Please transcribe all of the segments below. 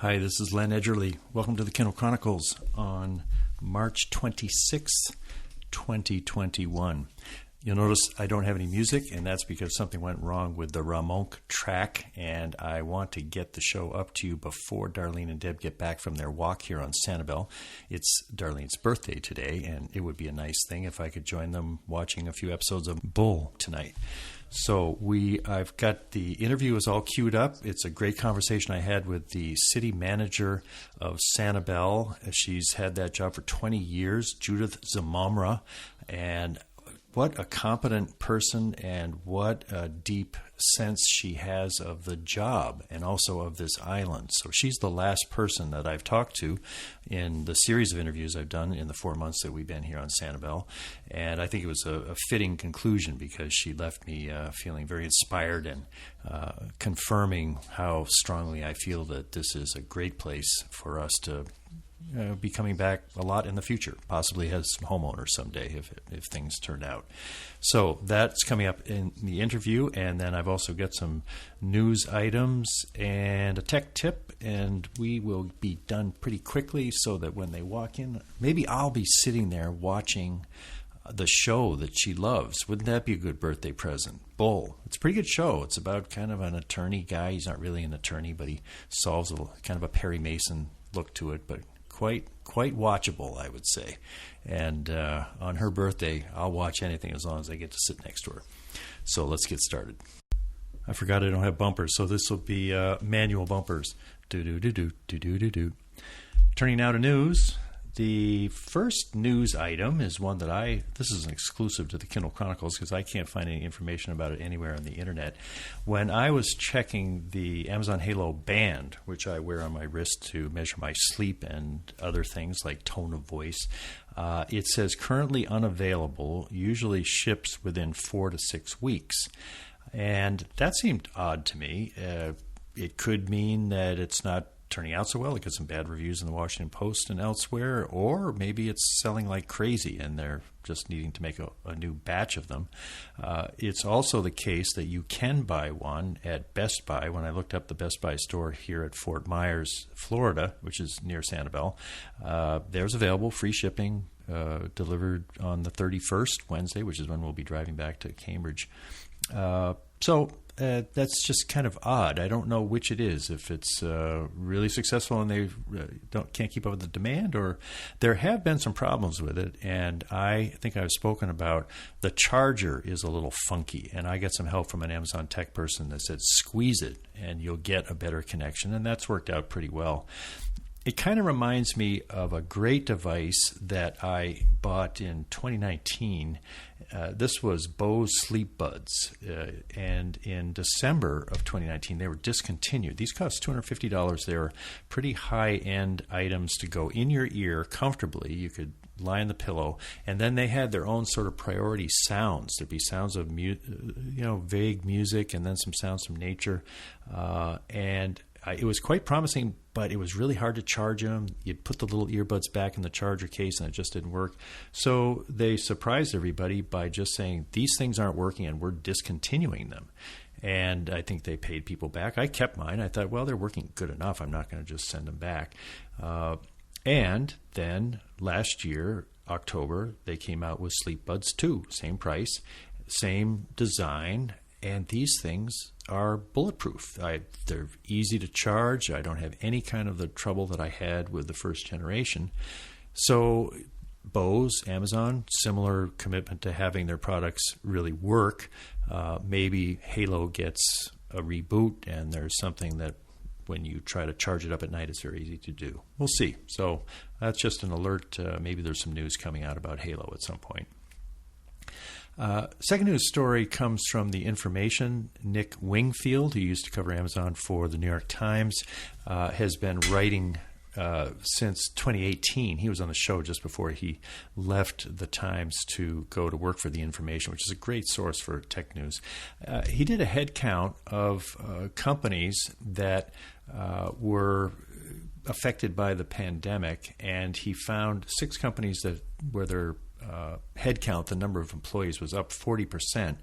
Hi, this is Len Edgerly. Welcome to the Kindle Chronicles on March 26th, 2021. You'll notice I don't have any music, and that's because something went wrong with the Ramonk track, and I want to get the show up to you before Darlene and Deb get back from their walk here on Sanibel. It's Darlene's birthday today, and it would be a nice thing if I could join them watching a few episodes of Bull tonight. So I've got the interview is all queued up. It's a great conversation I had with the city manager of Sanibel. She's had that job for 20 years, Judith Zimomra, and what a competent person and what a deep sense she has of the job and also of this island. So she's the last person that I've talked to in the series of interviews I've done in the 4 months that we've been here on Sanibel. And I think it was a fitting conclusion because she left me feeling very inspired and confirming how strongly I feel that this is a great place for us to be coming back a lot in the future, possibly as homeowners someday if things turn out. So that's coming up in the interview, and then I've also got some news items and a tech tip, and we will be done pretty quickly so that when they walk in, maybe I'll be sitting there watching the show that she loves. Wouldn't that be a good birthday present? Bull. It's a pretty good show. It's about kind of an attorney guy. He's not really an attorney, but he solves kind of a Perry Mason look to it, but quite watchable, I would say. And on her birthday, I'll watch anything as long as I get to sit next to her. So let's get started. I forgot I don't have bumpers, so this will be manual bumpers. Do-do-do-do-do-do-do-do. Turning now to news. The first news item is one that this is an exclusive to the Kindle Chronicles because I can't find any information about it anywhere on the internet. When I was checking the Amazon Halo band, which I wear on my wrist to measure my sleep and other things like tone of voice, it says currently unavailable, usually ships within 4 to 6 weeks. And that seemed odd to me. It could mean that it's not turning out so well. It got some bad reviews in the Washington Post and elsewhere, or maybe it's selling like crazy and they're just needing to make a new batch of them. It's also the case that you can buy one at Best Buy. When I looked up the Best Buy store here at Fort Myers, Florida, which is near Sanibel, there's available, free shipping, delivered on the 31st, Wednesday, which is when we'll be driving back to Cambridge. So that's just kind of odd. I don't know which it is, if it's really successful and they can't keep up with the demand, or there have been some problems with it. And I think I've spoken about the charger is a little funky, and I got some help from an Amazon tech person that said squeeze it and you'll get a better connection, and that's worked out pretty well. It kind of reminds me of a great device that I bought in 2019. This was Bose Sleepbuds, and in December of 2019, they were discontinued. These cost $250. They were pretty high-end items to go in your ear comfortably. You could lie on the pillow, and then they had their own sort of priority sounds. There'd be sounds of vague music, and then some sounds from nature, and it was quite promising, but it was really hard to charge them. You'd put the little earbuds back in the charger case, and it just didn't work. So they surprised everybody by just saying, these things aren't working, and we're discontinuing them. And I think they paid people back. I kept mine. I thought, well, they're working good enough. I'm not going to just send them back. And then last year, October, they came out with Sleepbuds 2. Same price, same design. And these things are bulletproof. They're easy to charge. I don't have any kind of the trouble that I had with the first generation. So Bose, Amazon, similar commitment to having their products really work. Maybe Halo gets a reboot and there's something that when you try to charge it up at night, it's very easy to do. We'll see. So that's just an alert. Maybe there's some news coming out about Halo at some point. Second news story comes from The Information. Nick Wingfield, who used to cover Amazon for the New York Times, has been writing since 2018. He was on the show just before he left the Times to go to work for The Information, which is a great source for tech news. He did a head count of companies that were affected by the pandemic, and he found 6 companies where their headcount, the number of employees was up 40%.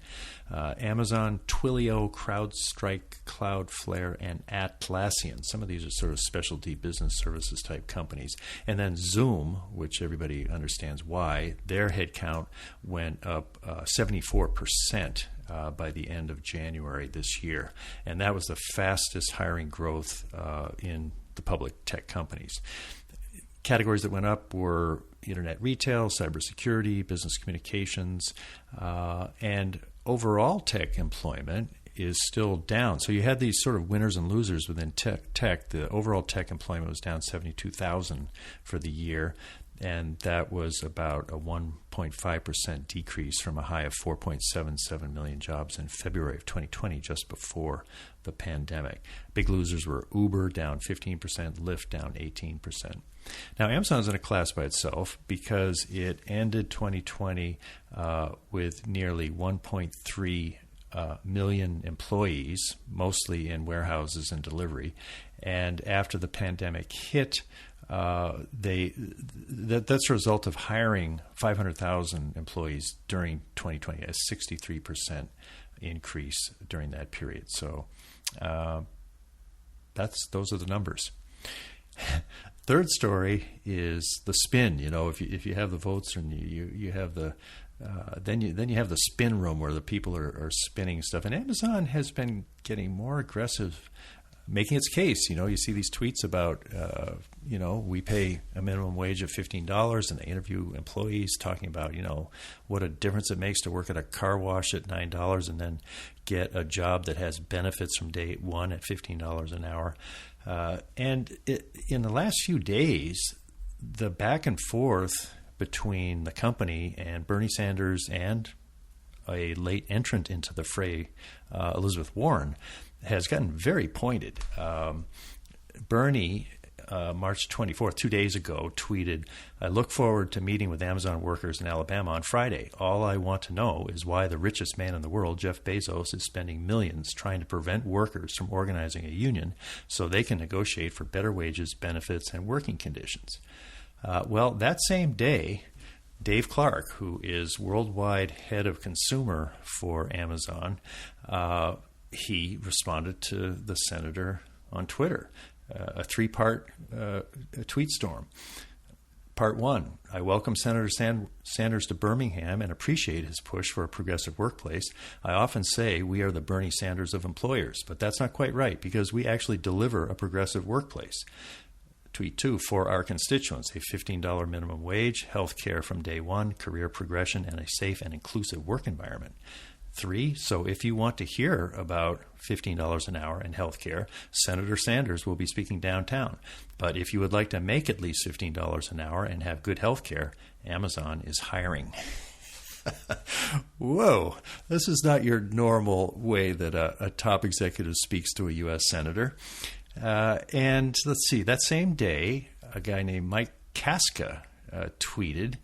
Amazon, Twilio, CrowdStrike, Cloudflare, and Atlassian. Some of these are sort of specialty business services type companies. And then Zoom, which everybody understands why, their headcount went up 74% by the end of January this year. And that was the fastest hiring growth in the public tech companies. Categories that went up were internet retail, cybersecurity, business communications, and overall tech employment is still down. So you had these sort of winners and losers within tech. The overall tech employment was down 72,000 for the year, and that was about a 1.5% decrease from a high of 4.77 million jobs in February of 2020, just before the pandemic. Big losers were Uber, down 15%, Lyft, down 18%. Now, Amazon's in a class by itself because it ended 2020 with nearly 1.3 million employees, mostly in warehouses and delivery. And after the pandemic hit, that's a result of hiring 500,000 employees during 2020, a 63% increase during that period. So those are the numbers. Third story is the spin. You know, if you have the votes and you have the then you have the spin room where the people are spinning stuff. And Amazon has been getting more aggressive, making its case. You know, you see these tweets about we pay a minimum wage of $15, and they interview employees talking about what a difference it makes to work at a car wash at $9 and then get a job that has benefits from day one at $15 an hour. And in the last few days, the back and forth between the company and Bernie Sanders and a late entrant into the fray, Elizabeth Warren, has gotten very pointed. Bernie, March 24th, 2 days ago, tweeted, "I look forward to meeting with Amazon workers in Alabama on Friday. All I want to know is why the richest man in the world, Jeff Bezos, is spending millions trying to prevent workers from organizing a union so they can negotiate for better wages, benefits, and working conditions." Well, that same day, Dave Clark, who is worldwide head of consumer for Amazon, he responded to the senator on Twitter, a three-part tweet storm. Part one, I welcome Senator Sanders to Birmingham and appreciate his push for a progressive workplace. I often say we are the Bernie Sanders of employers, but that's not quite right because we actually deliver a progressive workplace. Tweet two, for our constituents, a $15 minimum wage, health care from day one, career progression, and a safe and inclusive work environment. 3, so if you want to hear about $15 an hour and health care, Senator Sanders will be speaking downtown. But if you would like to make at least $15 an hour and have good health care, Amazon is hiring. Whoa, this is not your normal way that a top executive speaks to a U.S. senator. And let's see, that same day, a guy named Mike Kaska tweeted.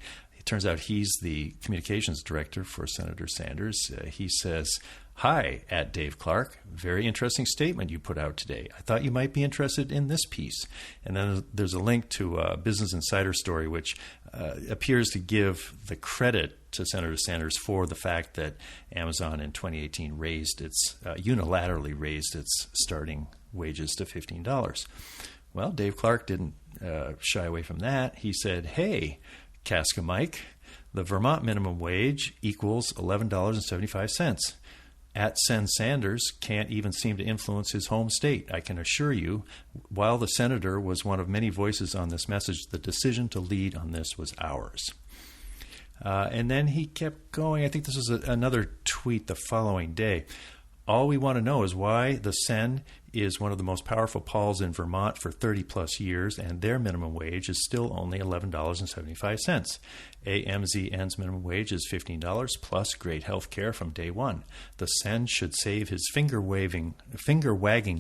Turns out he's the communications director for Senator Sanders. He says, "Hi, at Dave Clark. Very interesting statement you put out today. I thought you might be interested in this piece." And then there's a link to a Business Insider story, which appears to give the credit to Senator Sanders for the fact that Amazon in 2018 unilaterally raised its starting wages to $15. Well, Dave Clark didn't shy away from that. He said, "Hey, Casca Mike, the Vermont minimum wage equals $11.75. At Sen Sanders can't even seem to influence his home state. I can assure you, while the senator was one of many voices on this message, the decision to lead on this was ours." And then he kept going. I think this was another tweet the following day. "All we want to know is why the Sen is one of the most powerful pawls in Vermont for 30 plus years, and their minimum wage is still only $11.75. AMZN's minimum wage is $15 plus great health care from day one. The Sen should save his finger-wagging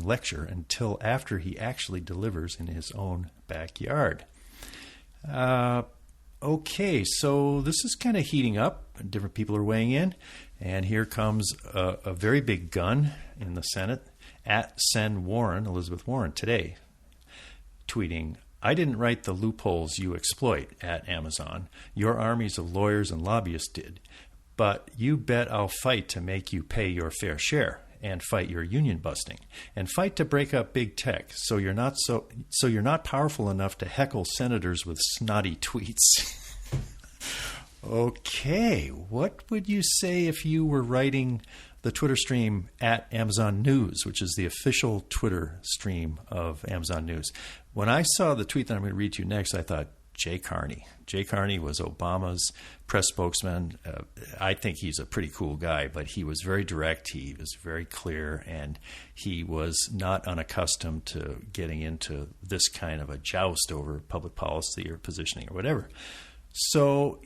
lecture until after he actually delivers in his own backyard." Okay, so this is kind of heating up. Different people are weighing in. And here comes a very big gun in the Senate at Elizabeth Warren today, tweeting, I didn't write the loopholes you exploit at Amazon. Your armies of lawyers and lobbyists did. But you bet I'll fight to make you pay your fair share, and fight your union busting, and fight to break up big tech so you're not powerful enough to heckle senators with snotty tweets. Okay, what would you say if you were writing the Twitter stream at Amazon News, which is the official Twitter stream of Amazon News? When I saw the tweet that I'm going to read to you next, I thought, Jay Carney. Jay Carney was Obama's press spokesman. I think he's a pretty cool guy, but he was very direct. He was very clear, and he was not unaccustomed to getting into this kind of a joust over public policy or positioning or whatever. So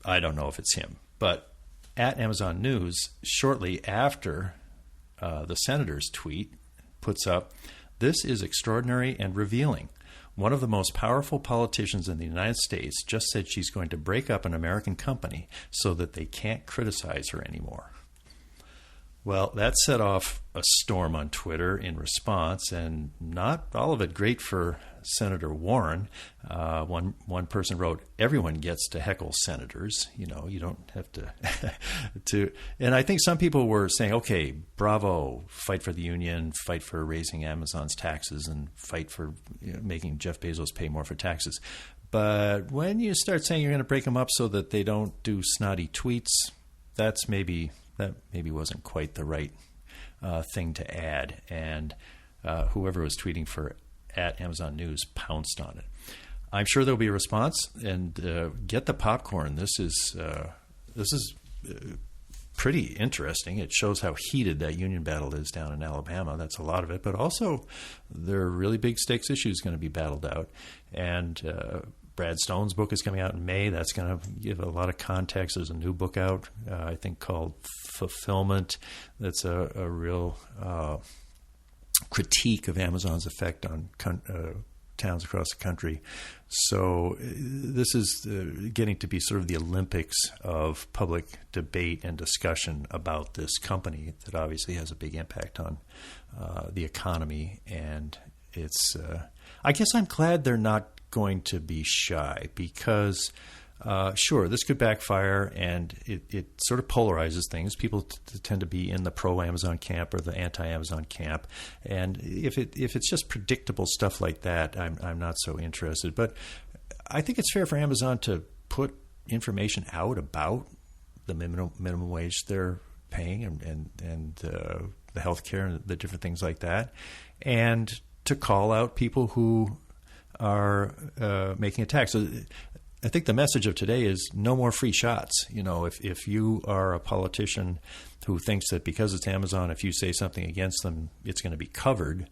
I don't know if it's him, but at Amazon News, shortly after the senator's tweet, puts up, "This is extraordinary and revealing. One of the most powerful politicians in the United States just said she's going to break up an American company so that they can't criticize her anymore." Well, that set off a storm on Twitter in response, and not all of it great for Senator Warren. One person wrote, "Everyone gets to heckle senators. You don't have to." And I think some people were saying, "Okay, bravo, fight for the union, fight for raising Amazon's taxes, and fight for making Jeff Bezos pay more for taxes." But when you start saying you're going to break them up so that they don't do snotty tweets, that maybe wasn't quite the right thing to add. And whoever was tweeting for at Amazon News pounced on it. I'm sure there'll be a response, and get the popcorn. This is pretty interesting. It shows how heated that union battle is down in Alabama. That's a lot of it, but also there are really big stakes issues going to be battled out. And Brad Stone's book is coming out in May. That's going to give a lot of context. There's a new book out, I think, called Fulfillment. That's a real critique of Amazon's effect on towns across the country. So this is getting to be sort of the Olympics of public debate and discussion about this company that obviously has a big impact on the economy. And it's I guess I'm glad they're not going to be shy, because sure, this could backfire, and it sort of polarizes things. People tend to be in the pro-Amazon camp or the anti-Amazon camp, and if it's just predictable stuff like that, I'm not so interested. But I think it's fair for Amazon to put information out about the minimum wage they're paying, and the healthcare and the different things like that, and to call out people who are making attacks. So I think the message of today is no more free shots. If you are a politician who thinks that because it's Amazon, if you say something against them, it's going to be covered.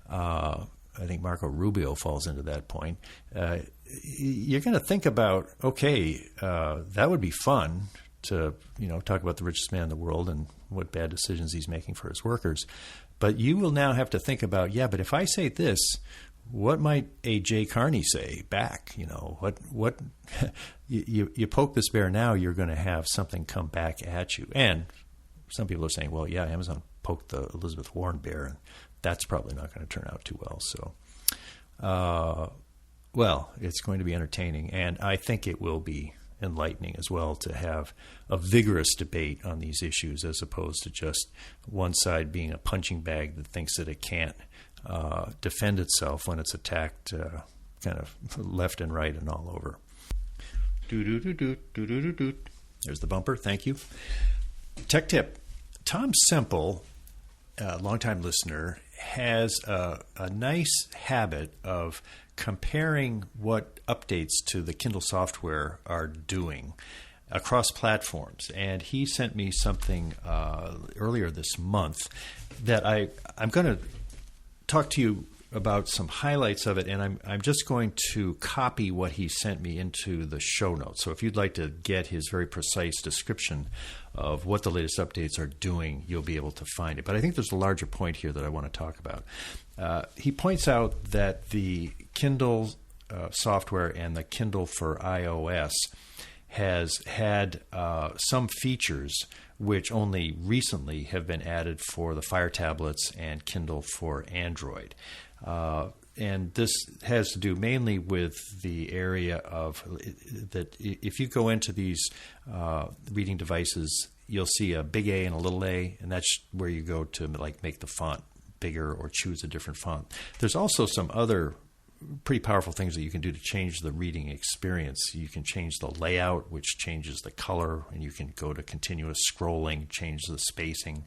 I think Marco Rubio falls into that point. You're going to think about, okay, that would be fun to talk about the richest man in the world and what bad decisions he's making for his workers. But you will now have to think about, but if I say this, what might a Jay Carney say back? What you poke this bear now, you're going to have something come back at you. And some people are saying, well, yeah, Amazon poked the Elizabeth Warren bear, and that's probably not going to turn out too well. So, well, it's going to be entertaining, and I think it will be enlightening as well to have a vigorous debate on these issues, as opposed to just one side being a punching bag that thinks that it can't defend itself when it's attacked kind of left and right and all over. There's the bumper. Thank you. Tech tip. Tom Semple, a longtime listener, has a nice habit of comparing what updates to the Kindle software are doing across platforms. And he sent me something earlier this month that I'm going to talk to you about some highlights of it, and I'm just going to copy what he sent me into the show notes. So if you'd like to get his very precise description of what the latest updates are doing, you'll be able to find it. But I think there's a larger point here that I want to talk about. He points out that the Kindle software and the Kindle for iOS has had some features which only recently have been added for the Fire tablets and Kindle for Android. this has to do mainly with the area of that if you go into these reading devices, you'll see a big A and a little a, and that's where you go to like make the font bigger or choose a different font. There's also some other pretty powerful things that you can do to change the reading experience. You can change the layout, which changes the color, and you can go to continuous scrolling, change the spacing.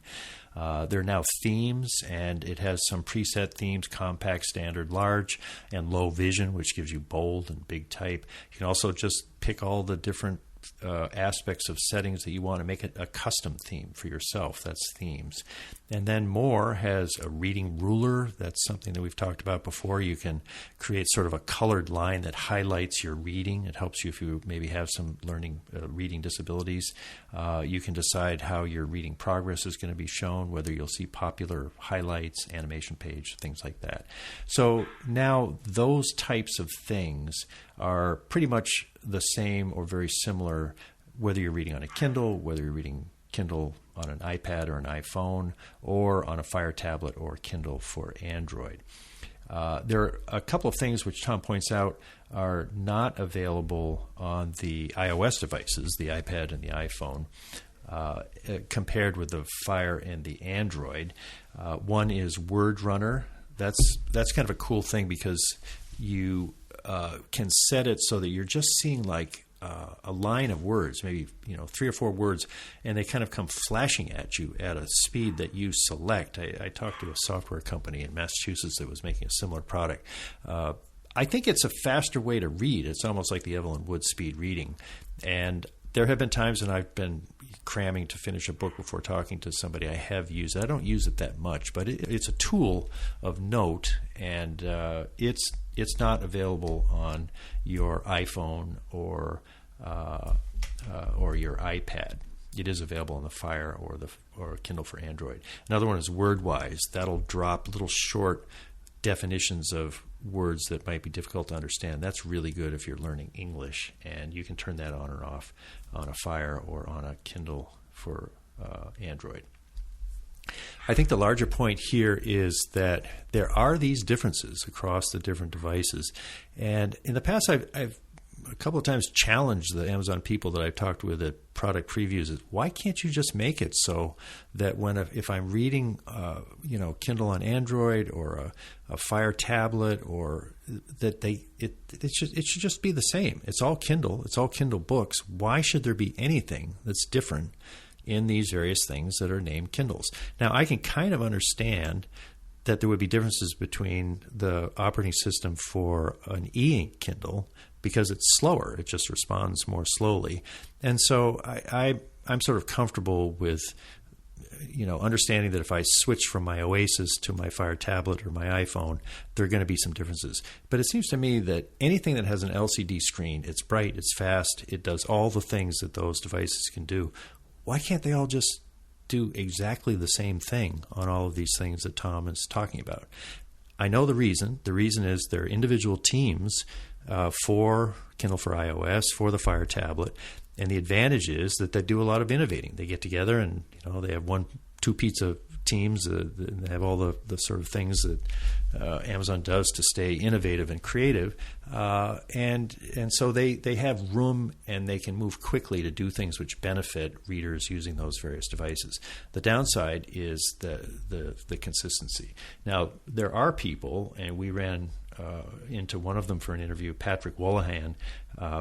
There are now themes, and it has some preset themes: compact, standard, large, and low vision, which gives you bold and big type. You can also just pick all the different aspects of settings that you want to make it a custom theme for yourself. That's themes. And then More has a reading ruler. That's something that we've talked about before. You can create sort of a colored line that highlights your reading. It helps you if you maybe have some reading disabilities. You can decide how your reading progress is going to be shown, whether you'll see popular highlights, animation page, things like that. So now those types of things are pretty much the same or very similar, whether you're reading on a Kindle, whether you're reading Kindle on an iPad or an iPhone, or on a Fire tablet or Kindle for Android. There are a couple of things which Tom points out are not available on the iOS devices, the iPad and the iPhone, compared with the Fire and the Android. One is Word Runner. That's kind of a cool thing because you can set it so that you're just seeing like a line of words, maybe 3 or 4 words, and they kind of come flashing at you at a speed that you select. I talked to a software company in Massachusetts that was making a similar product. I think it's a faster way to read. It's almost like the Evelyn Wood speed reading. And there have been times when I've been cramming to finish a book before talking to somebody. I have used it. I don't use it that much, but it's a tool of note, and it's not available on your iPhone or your iPad. It is available on the Fire or Kindle for Android. Another one is WordWise. That'll drop little short definitions of words that might be difficult to understand. That's really good if you're learning English, and you can turn that on or off on a Fire or on a Kindle for Android. I think the larger point here is that there are these differences across the different devices, and in the past I've a couple of times challenged the Amazon people that I've talked with at product previews is, why can't you just make it so that if I'm reading Kindle on Android or a Fire tablet, or that it should just be the same. It's all Kindle. It's all Kindle books. Why should there be anything that's different in these various things that are named Kindles? Now, I can kind of understand that there would be differences between the operating system for an e-ink Kindle because it's slower. It just responds more slowly. And so I'm sort of comfortable with understanding that if I switch from my Oasis to my Fire tablet or my iPhone, there are going to be some differences. But it seems to me that anything that has an LCD screen, it's bright, it's fast, it does all the things that those devices can do. Why can't they all just do exactly the same thing on all of these things that Tom is talking about? I know the reason. The reason is there are individual teams for Kindle for iOS, for the Fire tablet, and the advantage is that they do a lot of innovating. They get together and they have 1-2 pizza teams. They have all the sort of things that Amazon does to stay innovative and creative, and so they have room and they can move quickly to do things which benefit readers using those various devices. The downside is the consistency. Now, there are people, and we ran into one of them for an interview, Patrick Wolahan,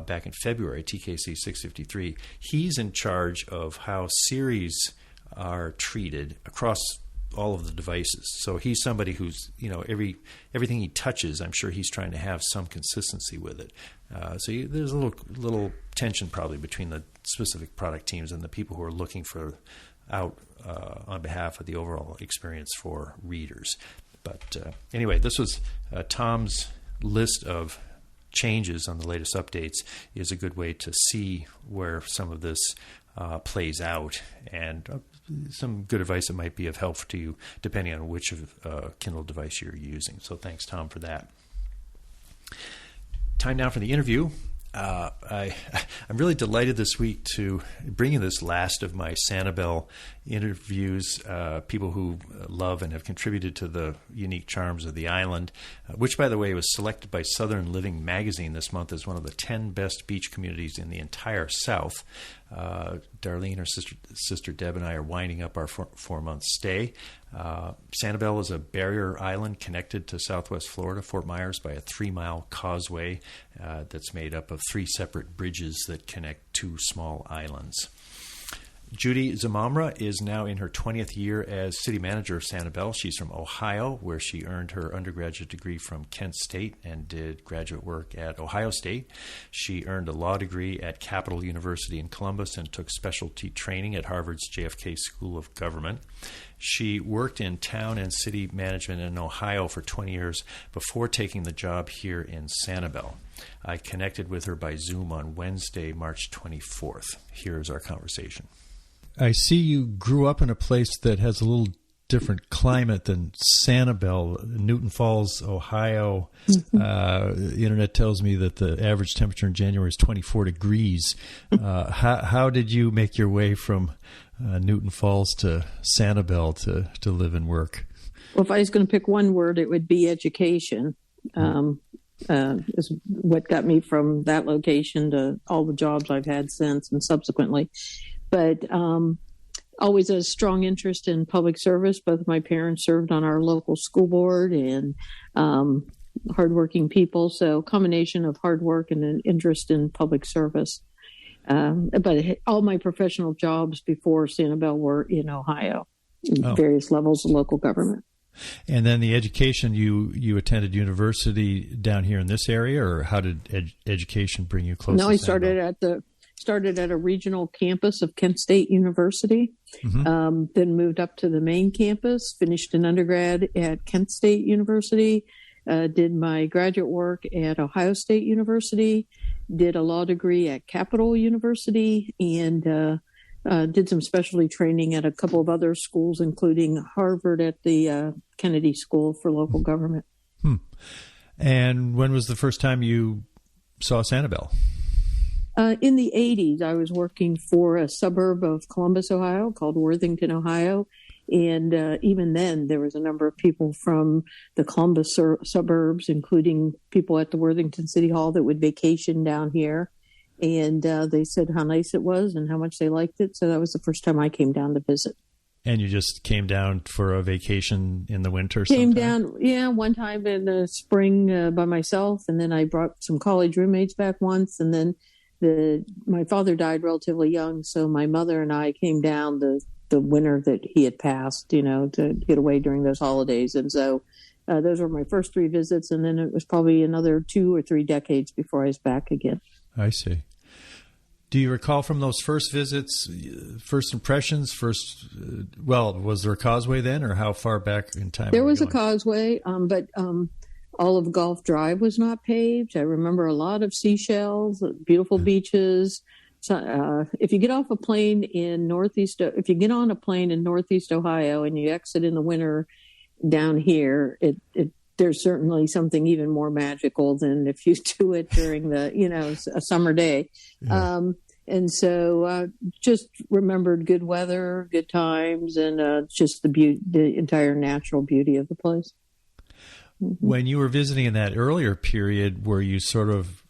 back in February, TKC 653. He's in charge of how series are treated across all of the devices. So he's somebody who's, everything he touches, I'm sure he's trying to have some consistency with it. So there's a little tension probably between the specific product teams and the people who are looking out on behalf of the overall experience for readers. But anyway, this was Tom's list of changes on the latest updates. Is a good way to see where some of this plays out, and some good advice that might be of help to you depending on which Kindle device you're using. So thanks, Tom, for that. Time now for the interview. I'm really delighted this week to bring you this last of my Sanibel interviews, people who love and have contributed to the unique charms of the island, which, by the way, was selected by Southern Living magazine this month as one of the 10 best beach communities in the entire South. Darlene, her sister Deb, and I are winding up our 4-month stay. Sanibel is a barrier island connected to Southwest Florida, Fort Myers, by a 3-mile causeway that's made up of 3 separate bridges that connect 2 small islands. Judith Zimomra is now in her 20th year as city manager of Sanibel. She's from Ohio, where she earned her undergraduate degree from Kent State and did graduate work at Ohio State. She earned a law degree at Capital University in Columbus and took specialty training at Harvard's JFK School of Government. She worked in town and city management in Ohio for 20 years before taking the job here in Sanibel. I connected with her by Zoom on Wednesday, March 24th. Here's our conversation. I see you grew up in a place that has a little different climate than Sanibel, Newton Falls, Ohio. The internet tells me that the average temperature in January is 24 degrees. How did you make your way from Newton Falls to Sanibel to live and work? Well, if I was going to pick one word, it would be education. Is what got me from that location to all the jobs I've had since and subsequently. But always a strong interest in public service. Both of my parents served on our local school board and hardworking people. So a combination of hard work and an interest in public service. But all my professional jobs before Sanibel were in Ohio, various levels of local government. And then the education, you attended university down here in this area, or how did education bring you close to Sanibel? No, I started at a regional campus of Kent State University, then moved up to the main campus, finished an undergrad at Kent State University, did my graduate work at Ohio State University, did a law degree at Capital University, and did some specialty training at a couple of other schools, including Harvard at the Kennedy School for Local Government. And when was the first time you saw Sanibel? In the 80s, I was working for a suburb of Columbus, Ohio, called Worthington, Ohio. And even then, there was a number of people from the Columbus suburbs, including people at the Worthington City Hall that would vacation down here. And they said how nice it was and how much they liked it. So that was the first time I came down to visit. And you just came down for a vacation in the winter? Came down, one time in the spring by myself. And then I brought some college roommates back once. And then my father died relatively young. So my mother and I came down the winter that he had passed, to get away during those holidays. And so those were my first 3 visits. And then it was probably another 2 or 3 decades before I was back again. I see. Do you recall from those first visits, first impressions, was there a causeway then, or how far back in time? There was a causeway, but all of Gulf Drive was not paved. I remember a lot of seashells, beautiful beaches. So, if you get off a plane in if you get on a plane in Northeast Ohio and you exit in the winter down here, there's certainly something even more magical than if you do it during a summer day. Yeah. And so just remembered good weather, good times, and just the entire natural beauty of the place. When you were visiting in that earlier period, were you sort of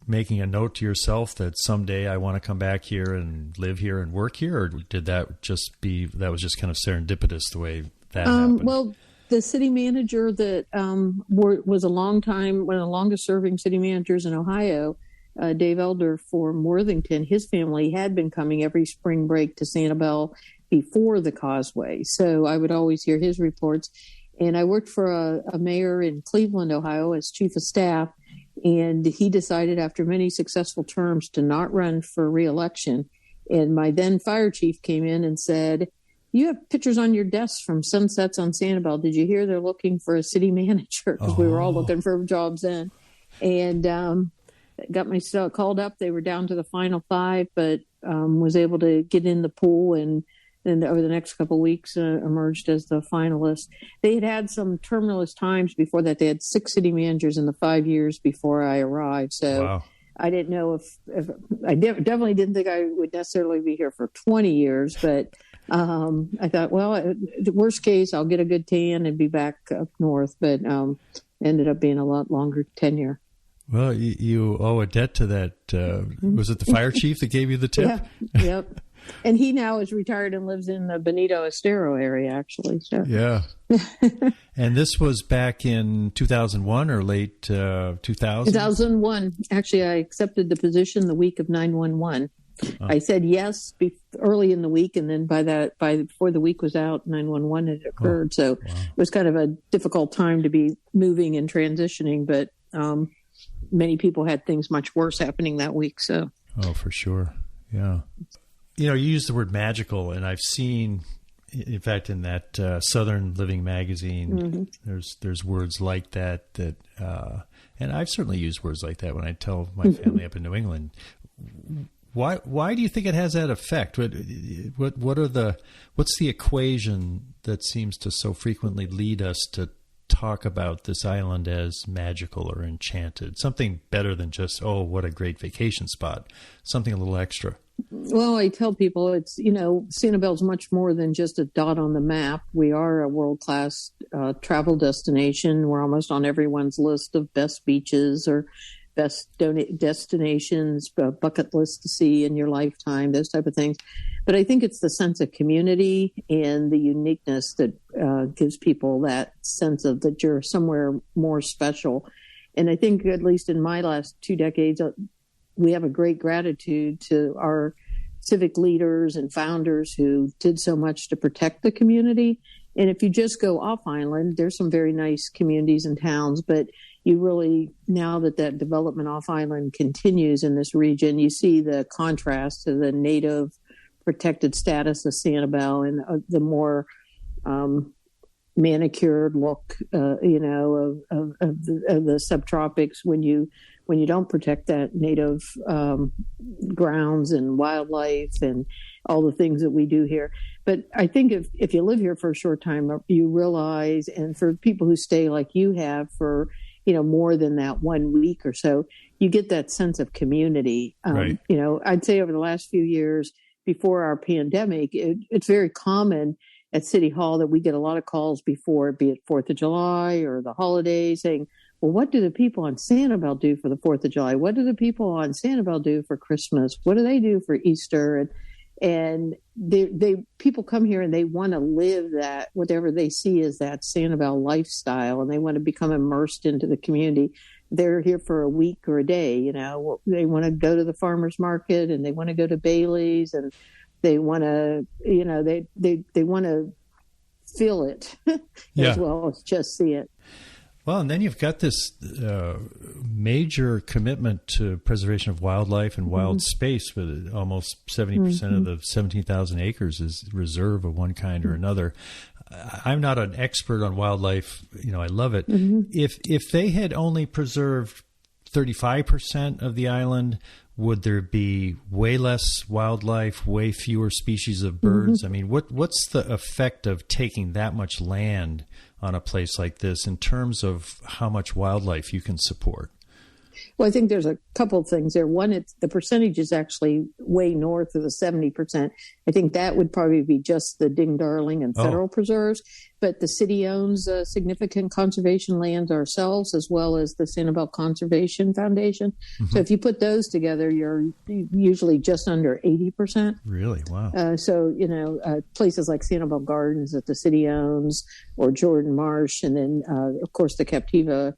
making a note to yourself that someday I want to come back here and live here and work here, or did that was just kind of serendipitous the way that happened? Well, the city manager that was one of the longest serving city managers in Ohio, Dave Elder from Worthington, his family had been coming every spring break to Sanibel before the causeway. So I would always hear his reports. And I worked for a mayor in Cleveland, Ohio as chief of staff. And he decided after many successful terms to not run for re-election. And my then fire chief came in and said, "You have pictures on your desk from sunsets on Sanibel. Did you hear they're looking for a city manager?" Because we were all looking for jobs then. And got myself called up. They were down to the final 5, but was able to get in the pool and then over the next couple of weeks emerged as the finalist. They had some tumultuous times before that. They had 6 city managers in the 5 years before I arrived. So I didn't know if definitely didn't think I would necessarily be here for 20 years, but I thought, well, the worst case, I'll get a good tan and be back up north, but ended up being a lot longer tenure. Well, you owe a debt to that. Was it the fire chief that gave you the tip? Yeah, yep. And he now is retired and lives in the Benito Estero area, actually. So. Yeah. And this was back in 2001 or late 2000? 2001. Actually, I accepted the position the week of 9/11. Oh. I said yes early in the week, and then before the week was out, 9/11 had occurred. So wow. It was kind of a difficult time to be moving and transitioning, but many people had things much worse happening that week. So. Oh, for sure. Yeah. You used the word magical, and I've seen, in fact, in that Southern Living magazine, there's words like that, and I've certainly used words like that when I tell my family up in New England. Why do you think it has that effect? What's the equation that seems to so frequently lead us to talk about this island as magical or enchanted? Something better than just, oh, what a great vacation spot. Something a little extra. Well, I tell people it's, Sanibel's much more than just a dot on the map. We are a world-class travel destination. We're almost on everyone's list of best beaches or best destinations, bucket list to see in your lifetime, those type of things. But I think it's the sense of community and the uniqueness that gives people that sense of that you're somewhere more special. And I think, at least in my last 2 decades, we have a great gratitude to our civic leaders and founders who did so much to protect the community. And if you just go off island, there's some very nice communities and towns, but you really, now that development off island continues in this region, you see the contrast to the native protected status of Sanibel and the more manicured look, of the subtropics when you don't protect that native grounds and wildlife and all the things that we do here. But I think if you live here for a short time, you realize, and for people who stay like you have for, more than that 1 week or so, you get that sense of community. Right. I'd say over the last few years before our pandemic, it's very common at City Hall that we get a lot of calls before, be it 4th of July or the holidays, saying, well, what do the people on Sanibel do for the 4th of July? What do the people on Sanibel do for Christmas? What do they do for Easter? And people come here and they want to live that, whatever they see as that Sanibel lifestyle, and they want to become immersed into the community. They're here for a week or a day, they want to go to the farmer's market and they want to go to Bailey's and they want to, they want to feel it as well as just see it. Well, and then you've got this major commitment to preservation of wildlife and wild space, with almost 70% of the 17,000 acres is reserve of one kind or another. I'm not an expert on wildlife. I love it. If they had only preserved 35% of the island, would there be way less wildlife, way fewer species of birds? I mean, what's the effect of taking that much land on a place like this in terms of how much wildlife you can support? Well, I think there's a couple of things there. One, the percentage is actually way north of the 70%. I think that would probably be just the Ding Darling and federal preserves. But the city owns significant conservation lands ourselves, as well as the Sanibel Conservation Foundation. So if you put those together, you're usually just under 80%. Really? Wow. Places like Sanibel Gardens that the city owns, or Jordan Marsh, and then, of course, the Captiva.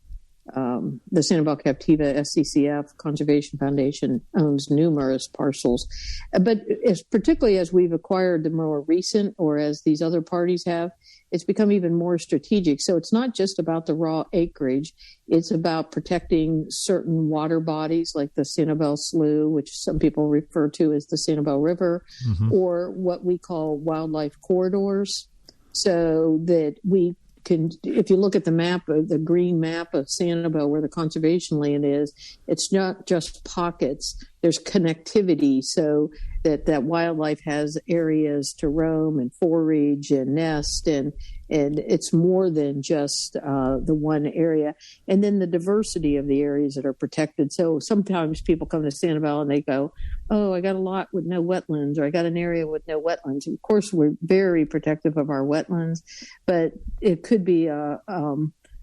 The Sanibel Captiva SCCF Conservation Foundation owns numerous parcels. But particularly as we've acquired the more recent, or as these other parties have, it's become even more strategic. So it's not just about the raw acreage. It's about protecting certain water bodies like the Sanibel Slough, which some people refer to as the Sanibel River, or what we call wildlife corridors, so that we can, if you look at the map, the green map of Sanibel where the conservation land is, it's not just pockets. there's connectivity so that wildlife has areas to roam and forage and nest, and it's more than just the one area. And then the diversity of the areas that are protected. So sometimes people come to Sanibel and they go, oh, I got a lot with no wetlands, or I got an area with no wetlands. Of course, we're very protective of our wetlands, but it could be a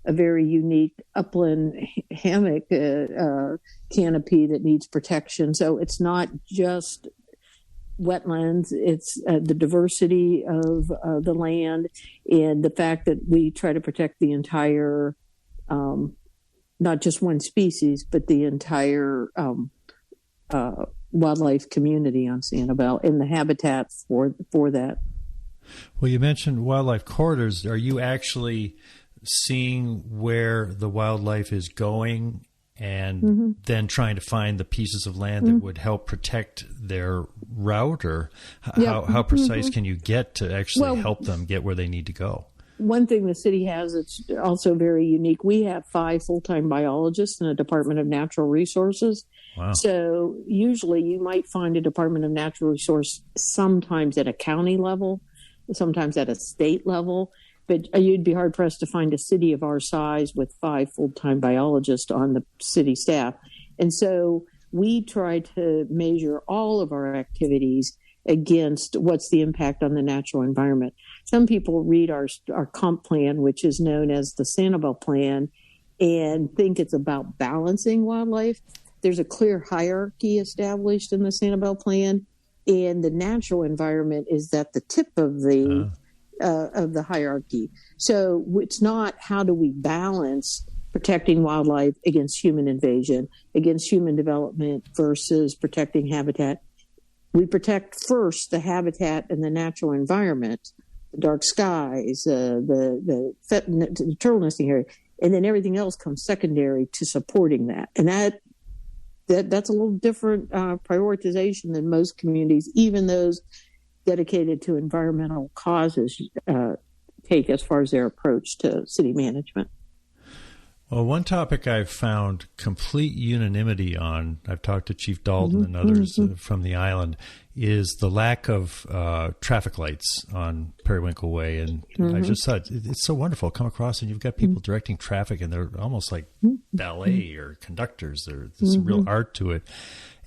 very unique upland hammock canopy that needs protection. So it's not just wetlands, it's the diversity of the land, and the fact that we try to protect the entire, not just one species, but the entire wildlife community on Sanibel and the habitat for that. Well, you mentioned wildlife corridors. Are you actually seeing where the wildlife is going and then trying to find the pieces of land that would help protect their route, or how precise can you get to actually help them get where they need to go? One thing the city has that's also very unique, we have 5 full-time biologists in the Department of Natural Resources. Wow. So usually you might find a Department of Natural Resource sometimes at a county level, sometimes at a state level, but you'd be hard-pressed to find a city of our size with 5 full-time biologists on the city staff. And so we try to measure all of our activities against what's the impact on the natural environment. Some people read our comp plan, which is known as the Sanibel Plan, and think it's about balancing wildlife. There's a clear hierarchy established in the Sanibel Plan, and the natural environment is at the tip of the hierarchy. So it's not how do we balance protecting wildlife against human invasion, against human development versus protecting habitat. We protect first the habitat and the natural environment, the dark skies, the turtle nesting area, and then everything else comes secondary to supporting that. And that's a little different prioritization than most communities, even those dedicated to environmental causes take as far as their approach to city management. Well, one topic I've found complete unanimity on, I've talked to Chief Dalton and others from the island, is the lack of traffic lights on Periwinkle Way. And I just thought it's so wonderful. Come across and you've got people directing traffic, and they're almost like ballet or conductors. There's some real art to it.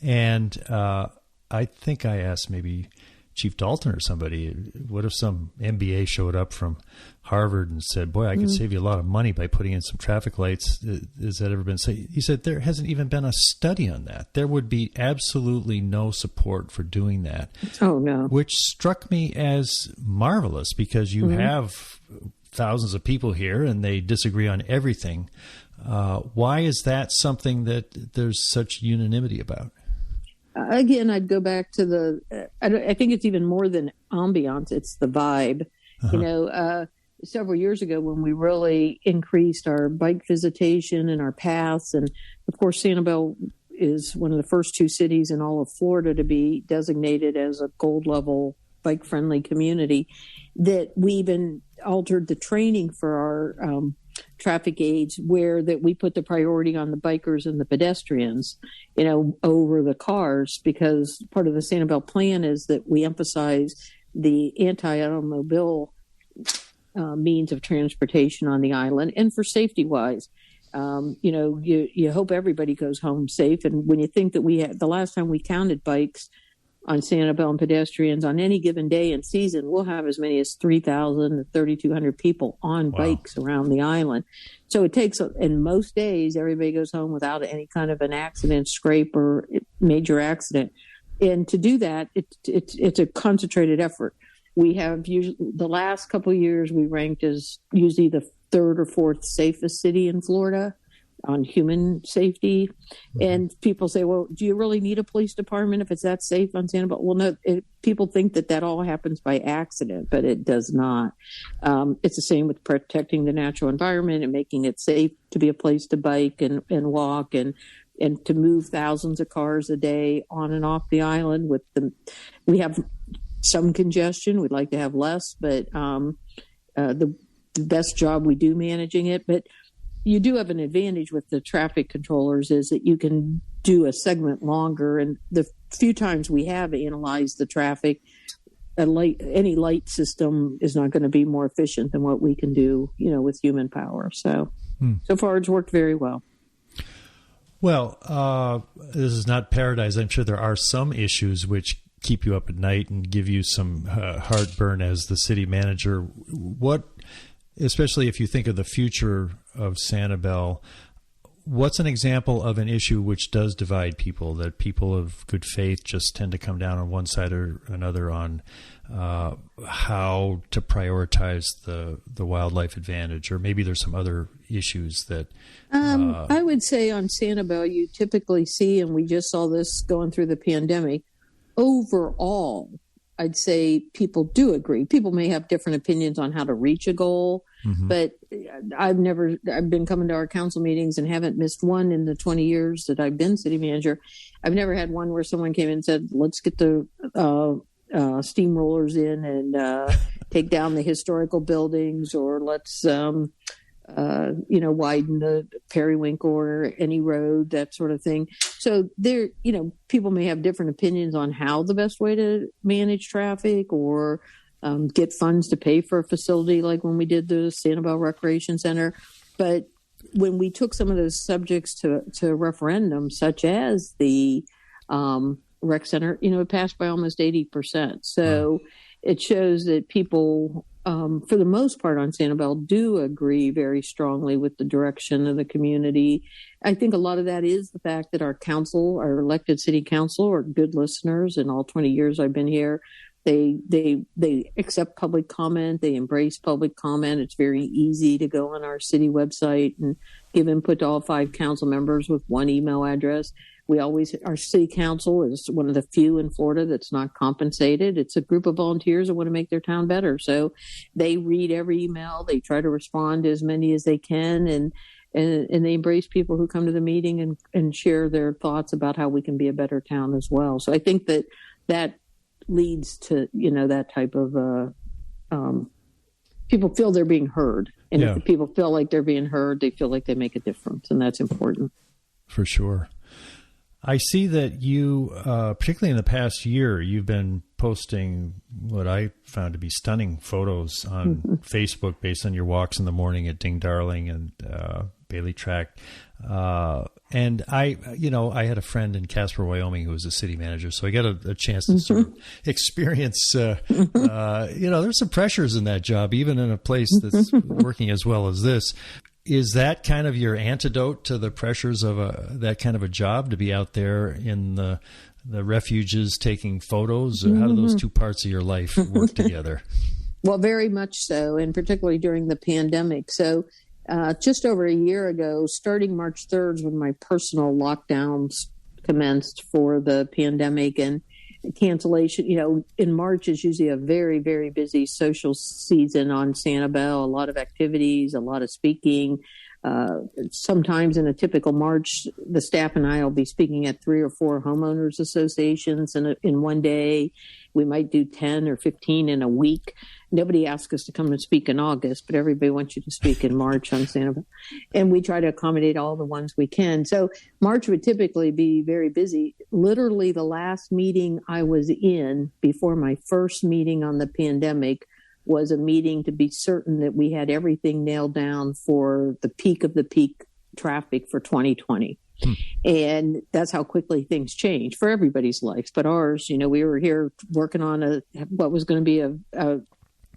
And I think I asked maybe Chief Dalton or somebody, what if some MBA showed up from Harvard and said, boy, I could save you a lot of money by putting in some traffic lights? Has that ever been said? He said there hasn't even been a study on that. There would be absolutely no support for doing that. Oh, no. Which struck me as marvelous, because you have thousands of people here and they disagree on everything. Why is that something that there's such unanimity about? Again, I'd go back to I think it's even more than ambiance, it's the vibe. You know, several years ago when we really increased our bike visitation and our paths, and of course Sanibel is one of the first 2 cities in all of Florida to be designated as a gold level bike friendly community, that we even altered the training for our traffic aids, where that we put the priority on the bikers and the pedestrians, you know, over the cars, because part of the Sanibel Plan is that we emphasize the anti-automobile means of transportation on the island, and for safety wise. You know, you hope everybody goes home safe. And when you think that we had, the last time we counted bikes on Sanibel and pedestrians on any given day and season, we'll have as many as 3,000 to 3,200 people on bikes around the island. So it takes, in most days, everybody goes home without any kind of an accident, scrape, or major accident. And to do that, it's a concentrated effort. We have the last couple of years, we ranked as usually the 3rd or 4th safest city in Florida on human safety. And people say, well, do you really need a police department if it's that safe on Sanibel? Well, no, people think that all happens by accident, but it does not. It's the same with protecting the natural environment and making it safe to be a place to bike and walk and to move thousands of cars a day on and off the island. We have some congestion. We'd like to have less, but the best job we do managing it. But you do have an advantage with the traffic controllers is that you can do a segment longer. And the few times we have analyzed the traffic, any light system is not going to be more efficient than what we can do, with human power. So, so far it's worked very well. Well, this is not paradise. I'm sure there are some issues which keep you up at night and give you some heartburn as the city manager. What, especially if you think of the future of Sanibel, what's an example of an issue which does divide people, that people of good faith just tend to come down on one side or another on how to prioritize the wildlife advantage? Or maybe there's some other issues that... I would say on Sanibel, you typically see, and we just saw this going through the pandemic, overall, I'd say people do agree. People may have different opinions on how to reach a goal, but I've been coming to our council meetings and haven't missed one in the 20 years that I've been city manager. I've never had one where someone came in and said, let's get the steamrollers in and take down the historical buildings, or let's widen the periwinkle or any road, that sort of thing. So there, people may have different opinions on how the best way to manage traffic or get funds to pay for a facility, like when we did the Sanibel Recreation Center. But when we took some of those subjects to referendum, such as the rec center, it passed by almost 80%. So it shows that people, for the most part on Sanibel, do agree very strongly with the direction of the community. I think a lot of that is the fact that our elected city council are good listeners. In all 20 years I've been here, they accept public comment. They embrace public comment. It's very easy to go on our city website and give input to all 5 council members with one email address. Our city council is one of the few in Florida that's not compensated. It's a group of volunteers that want to make their town better. So they read every email. They try to respond to as many as they can. And they embrace people who come to the meeting and share their thoughts about how we can be a better town as well. So I think that leads to, that type of, people feel they're being heard. And if the people feel like they're being heard, they feel like they make a difference. And that's important. For sure. I see that you, particularly in the past year, you've been posting what I found to be stunning photos on Facebook based on your walks in the morning at Ding Darling and Bailey Tract. And I had a friend in Casper, Wyoming, who was a city manager, so I got a chance to sort of experience, there's some pressures in that job, even in a place that's working as well as this. Is that kind of your antidote to the pressures of that kind of a job, to be out there in the refuges taking photos? Or how do those two parts of your life work together? Well, very much so, and particularly during the pandemic. So just over a year ago, starting March 3rd, when my personal lockdowns commenced for the pandemic and cancellation, in March is usually a very, very busy social season on Sanibel, a lot of activities, a lot of speaking. Sometimes in a typical March, the staff and I will be speaking at 3 or 4 homeowners associations in one day. We might do 10 or 15 in a week. Nobody asks us to come and speak in August, but everybody wants you to speak in March on Sanibel. And we try to accommodate all the ones we can. So March would typically be very busy. Literally the last meeting I was in before my first meeting on the pandemic was a meeting to be certain that we had everything nailed down for the peak of the peak traffic for 2020. And that's how quickly things change for everybody's life. But ours, we were here working on what was going to be a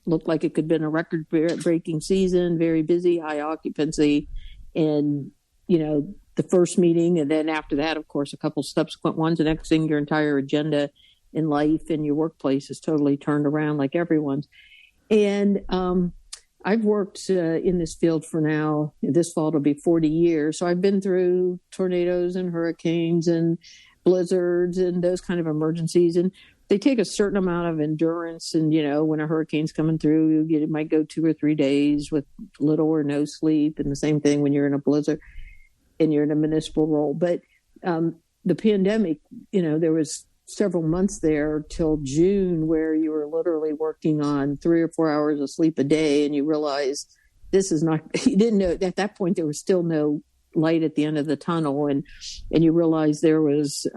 looked like it could have been a record-breaking season, very busy, high occupancy. And, the first meeting, and then after that, of course, a couple subsequent ones. The next thing, your entire agenda in life and your workplace is totally turned around like everyone's. And I've worked in this field for now, this fall it'll be 40 years. So I've been through tornadoes and hurricanes and blizzards and those kind of emergencies. And they take a certain amount of endurance. And, when a hurricane's coming through, it might go 2 or 3 days with little or no sleep. And the same thing when you're in a blizzard and you're in a municipal role. But the pandemic, there was several months there till June where you were literally working on 3 or 4 hours of sleep a day, and you realize this is not, you didn't know at that point there was still no light at the end of the tunnel. And you realize there was,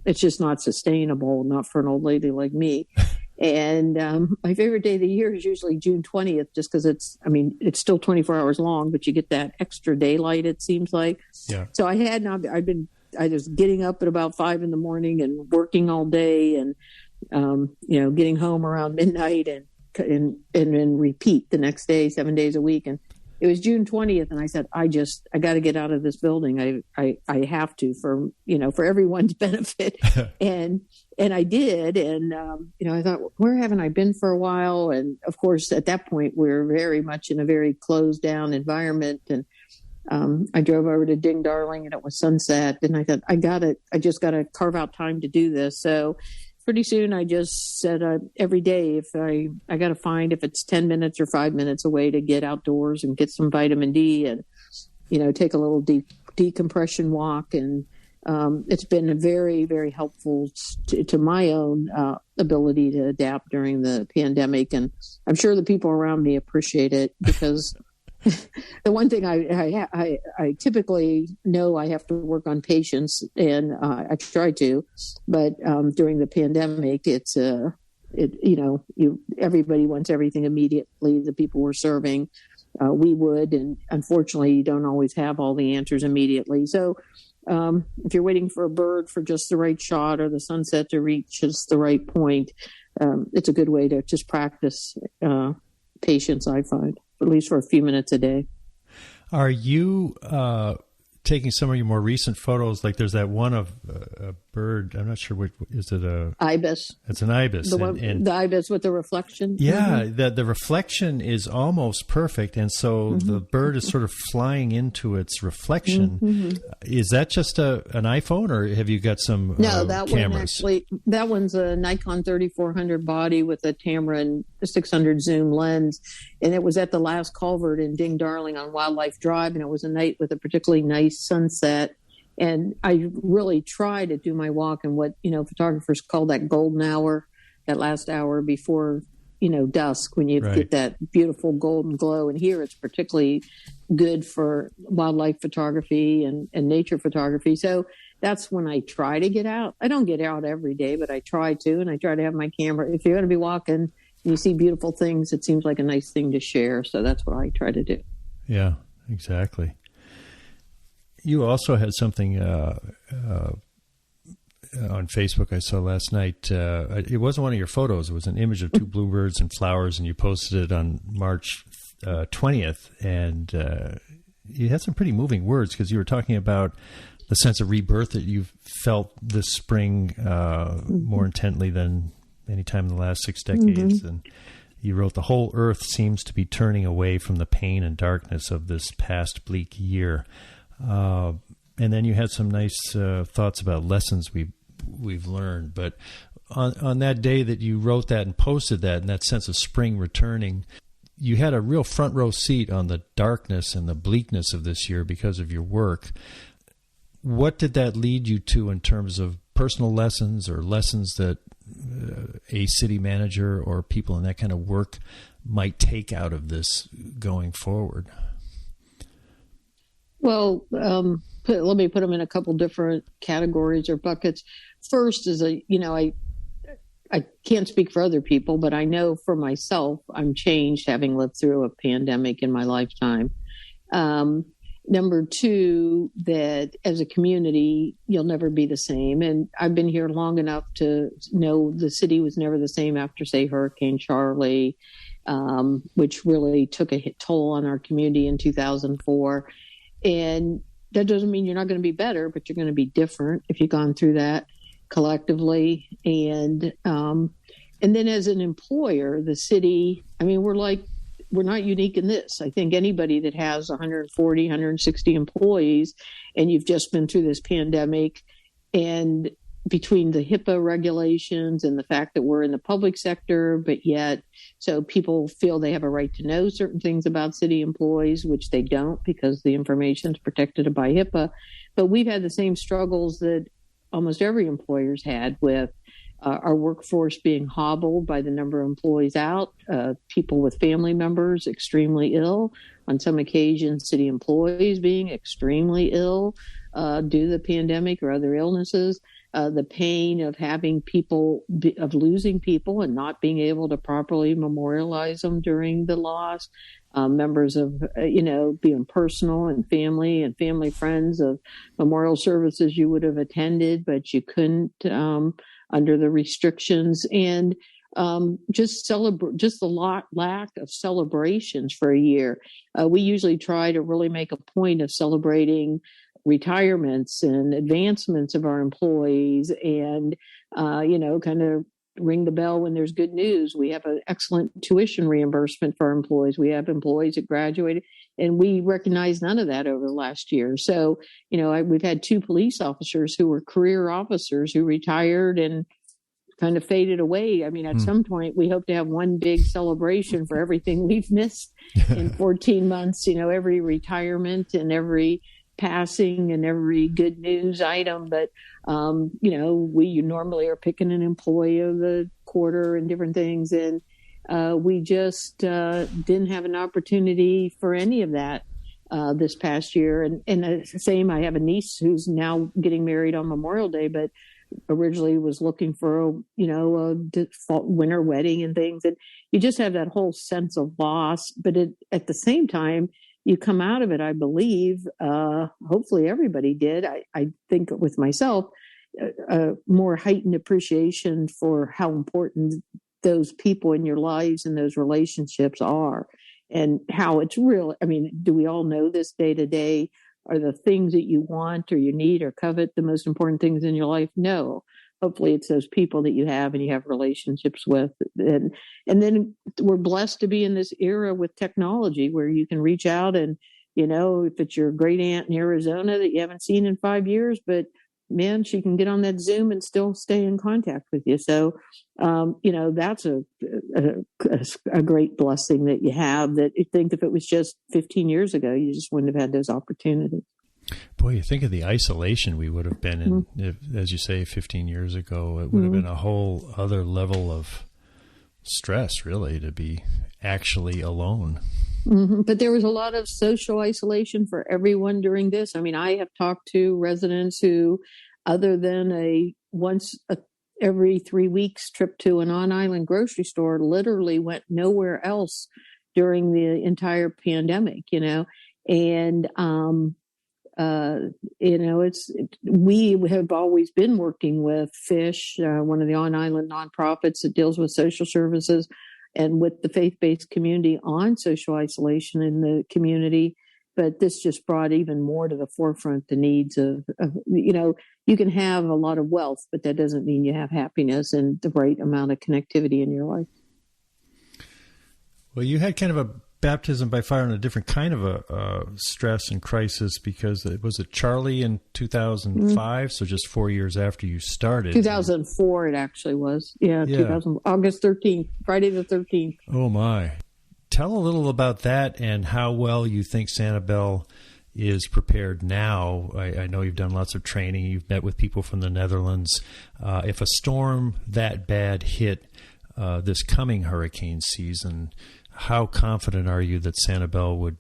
it's just not sustainable, not for an old lady like me. And my favorite day of the year is usually June 20th, just because it's still 24 hours long, but you get that extra daylight, it seems like. Yeah. So I was getting up at about 5 a.m. and working all day and, getting home around midnight and then repeat the next day, 7 days a week. And it was June 20th. And I said, I got to get out of this building. I have to for everyone's benefit. And I did. And, I thought, where haven't I been for a while? And of course, at that point, we're very much in a very closed down environment. And I drove over to Ding Darling and it was sunset. And I thought, I just got to carve out time to do this. So pretty soon I just said every day, if I got to find if it's 10 minutes or 5 minutes away to get outdoors and get some vitamin D and, take a little decompression walk. And it's been very, very helpful to my own ability to adapt during the pandemic. And I'm sure the people around me appreciate it because the one thing I typically know I have to work on patience, and I try to, but during the pandemic, everybody wants everything immediately. The people we're serving, we would, and unfortunately, you don't always have all the answers immediately. So, if you're waiting for a bird for just the right shot or the sunset to reach just the right point, it's a good way to just practice patience, I find, at least for a few minutes a day. Are you taking some of your more recent photos? Like there's that one of a bird. I'm not sure what is it. Ibis. It's an ibis. The ibis with the reflection. Yeah, the reflection is almost perfect, and so the bird is sort of flying into its reflection. Is that just an iPhone, or have you got some No, that cameras? That one's a Nikon 3400 body with a Tamron 600 zoom lens, and it was at the last culvert in Ding Darling on Wildlife Drive, and it was a night with a particularly nice sunset. And I really try to do my walk in what, photographers call that golden hour, that last hour before, dusk, when you get that beautiful golden glow. And here it's particularly good for wildlife photography and nature photography. So that's when I try to get out. I don't get out every day, but I try to, and I try to have my camera. If you're going to be walking and you see beautiful things, it seems like a nice thing to share. So that's what I try to do. Yeah, exactly. You also had something on Facebook I saw last night. It wasn't one of your photos. It was an image of two bluebirds and flowers, and you posted it on March 20th. And you had some pretty moving words because you were talking about the sense of rebirth that you've felt this spring more intently than any time in the last 6 decades. And you wrote, the whole earth seems to be turning away from the pain and darkness of this past bleak year. And then you had some nice thoughts about lessons we've learned. But on that day that you wrote that and posted that, and that sense of spring returning, you had a real front row seat on the darkness and the bleakness of this year because of your work. What did that lead you to in terms of personal lessons or lessons that a city manager or people in that kind of work might take out of this going forward? Well, let me put them in a couple different categories or buckets. First is I can't speak for other people, but I know for myself, I'm changed having lived through a pandemic in my lifetime. Number two, that as a community, you'll never be the same. And I've been here long enough to know the city was never the same after, say, Hurricane Charlie, which really took a toll on our community in 2004. And that doesn't mean you're not going to be better, but you're going to be different if you've gone through that collectively. And then as an employer, the city, we're not unique in this. I think anybody that has 140, 160 employees, and you've just been through this pandemic, and between the HIPAA regulations and the fact that we're in the public sector, but yet, so people feel they have a right to know certain things about city employees, which they don't because the information is protected by HIPAA. But we've had the same struggles that almost every employer's had with our workforce being hobbled by the number of employees out, people with family members extremely ill, on some occasions, city employees being extremely ill due to the pandemic or other illnesses, the pain of of losing people and not being able to properly memorialize them during the loss, members of, being personal and family friends of memorial services you would have attended, but you couldn't under the restrictions, and just the lack of celebrations for a year. We usually try to really make a point of celebrating retirements and advancements of our employees, and kind of ring the bell when there's good news. We have an excellent tuition reimbursement for our employees. We have employees that graduated, and we recognize none of that over the last year. So, we've had 2 police officers who were career officers who retired and kind of faded away. I mean, at some point, we hope to have one big celebration for everything we've missed in 14 months, every retirement and every passing and every good news item. But, we normally are picking an employee of the quarter and different things. And we just didn't have an opportunity for any of that this past year. And the same, I have a niece who's now getting married on Memorial Day, but originally was looking for a winter wedding and things. And you just have that whole sense of loss. But at the same time, you come out of it, I believe, hopefully everybody did. I think with myself, a more heightened appreciation for how important those people in your lives and those relationships are, and how it's real. I mean, do we all know this day to day? Are the things that you want or you need or covet the most important things in your life? No. Hopefully it's those people that you have and you have relationships with. And then we're blessed to be in this era with technology where you can reach out and, if it's your great aunt in Arizona that you haven't seen in 5 years, but man, she can get on that Zoom and still stay in contact with you. So, that's a great blessing that you have, that you think if it was just 15 years ago, you just wouldn't have had those opportunities. Boy, you think of the isolation we would have been in, if, as you say, 15 years ago. It would have been a whole other level of stress, really, to be actually alone. But there was a lot of social isolation for everyone during this. I mean, I have talked to residents who, other than once every 3 weeks trip to an on-island grocery store, literally went nowhere else during the entire pandemic, and we have always been working with FISH, one of the on-island nonprofits that deals with social services, and with the faith-based community on social isolation in the community. But this just brought even more to the forefront the needs of you can have a lot of wealth, but that doesn't mean you have happiness and the right amount of connectivity in your life. Well, you had kind of a baptism by fire on a different kind of a stress and crisis, because it was Charlie in 2005, so just 4 years after you started. 2004 it actually was. Yeah. 2000, August 13th, Friday the 13th. Oh my. Tell a little about that and how well you think Sanibel is prepared now. I know you've done lots of training. You've met with people from the Netherlands. If a storm that bad hit this coming hurricane season, how confident are you that Sanibel would